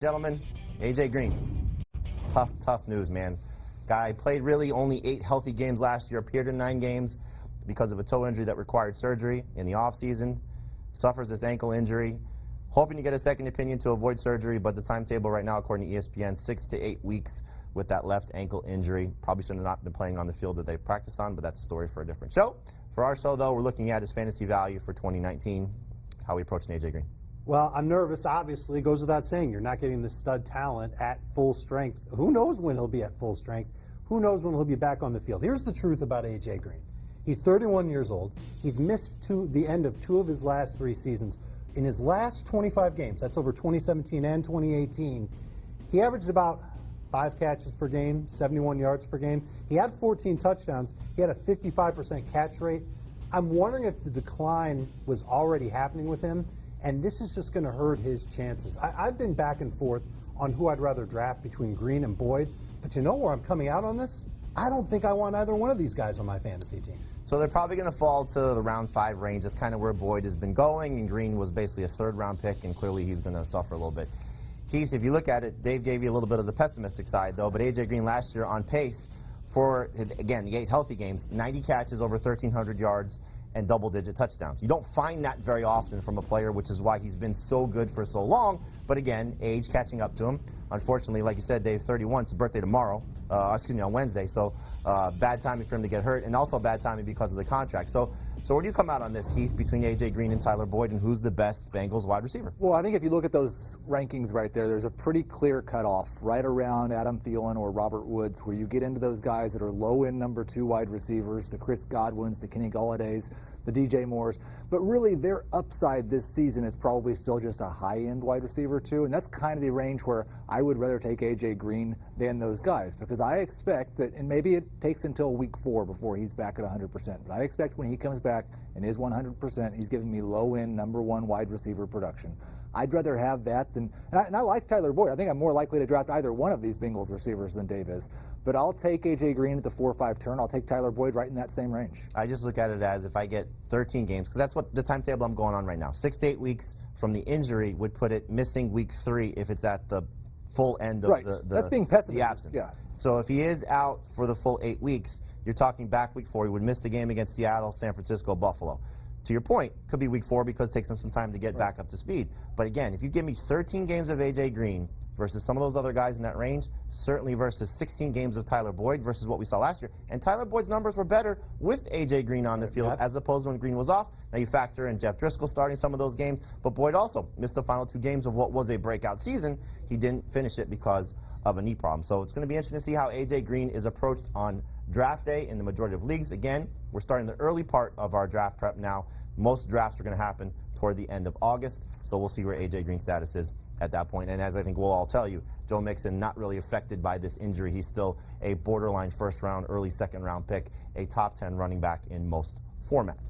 Gentlemen, AJ Green. Tough news, man. Guy played really only 8 healthy games last year, appeared in 9 games because of a toe injury that required surgery in the offseason. Suffers this ankle injury. Hoping to get a second opinion to avoid surgery, but the timetable right now, according to ESPN, 6 to 8 weeks with that left ankle injury. Probably should have not been playing on the field that they practiced on, but that's a story for a different show. For our show, though, we're looking at his fantasy value for 2019. How we approaching AJ Green? Well, I'm nervous, obviously. It goes without saying. You're not getting the stud talent at full strength. Who knows when he'll be at full strength? Who knows when he'll be back on the field? Here's the truth about A.J. Green. He's 31 years old. He's missed the end of 2 of his last 3 seasons. In his last 25 games, that's over 2017 and 2018, he averaged about 5 catches per game, 71 yards per game. He had 14 touchdowns. He had a 55% catch rate. I'm wondering if the decline was already happening with him, and this is just going to hurt his chances. I've been back and forth on who I'd rather draft between Green and Boyd, but you know where I'm coming out on this? I don't think I want either one of these guys on my fantasy team. So they're probably going to fall to the round 5 range. That's kind of where Boyd has been going, and Green was basically a 3rd-round pick, and clearly he's going to suffer a little bit. Heath, if you look at it, Dave gave you a little bit of the pessimistic side, though, but A.J. Green last year on pace for, again, the 8 healthy games, 90 catches, over 1,300 yards, and double-digit touchdowns. You don't find that very often from a player, which is why he's been so good for so long. But again, age catching up to him. Unfortunately, like you said, Dave, 31, it's his birthday tomorrow, on Wednesday. So bad timing for him to get hurt, and also bad timing because of the contract. So where do you come out on this, Heath, between A.J. Green and Tyler Boyd, and who's the best Bengals wide receiver? Well, I think if you look at those rankings right there, there's a pretty clear cutoff right around Adam Thielen or Robert Woods, where you get into those guys that are low-end number 2 wide receivers, the Chris Godwins, the Kenny Gallaudays, the DJ Moores, but really their upside this season is probably still just a high-end wide receiver too, and that's kind of the range where I would rather take A.J. Green than those guys, because I expect that, and maybe it takes until week 4 before he's back at 100%, but I expect when he comes back and is 100%, he's giving me low-end number 1 wide receiver production. I'd rather have that than, and I like Tyler Boyd. I think I'm more likely to draft either one of these Bengals receivers than Dave is. But I'll take A.J. Green at the 4 or 5 turn. I'll take Tyler Boyd right in that same range. I just look at it as if I get 13 games, because that's what the timetable I'm going on right now. 6 to 8 weeks from the injury would put it missing week 3 if it's at the full end of right. That's being pessimistic. The absence. Yeah. So if he is out for the full 8 weeks, you're talking back week 4. He would miss the game against Seattle, San Francisco, Buffalo. To your point, could be week 4 because it takes him some time to get back up to speed. But again, if you give me 13 games of A.J. Green versus some of those other guys in that range, certainly versus 16 games of Tyler Boyd versus what we saw last year. And Tyler Boyd's numbers were better with A.J. Green on the field as opposed to when Green was off. Now you factor in Jeff Driscoll starting some of those games, but Boyd also missed the final 2 games of what was a breakout season. He didn't finish it because of a knee problem. So it's going to be interesting to see how A.J. Green is approached on draft day in the majority of leagues. Again, we're starting the early part of our draft prep now. Most drafts are going to happen toward the end of August, so we'll see where A.J. Green's status is at that point. And as I think we'll all tell you, Joe Mixon not really affected by this injury. He's still a borderline 1st round, early 2nd round pick, a top 10 running back in most formats.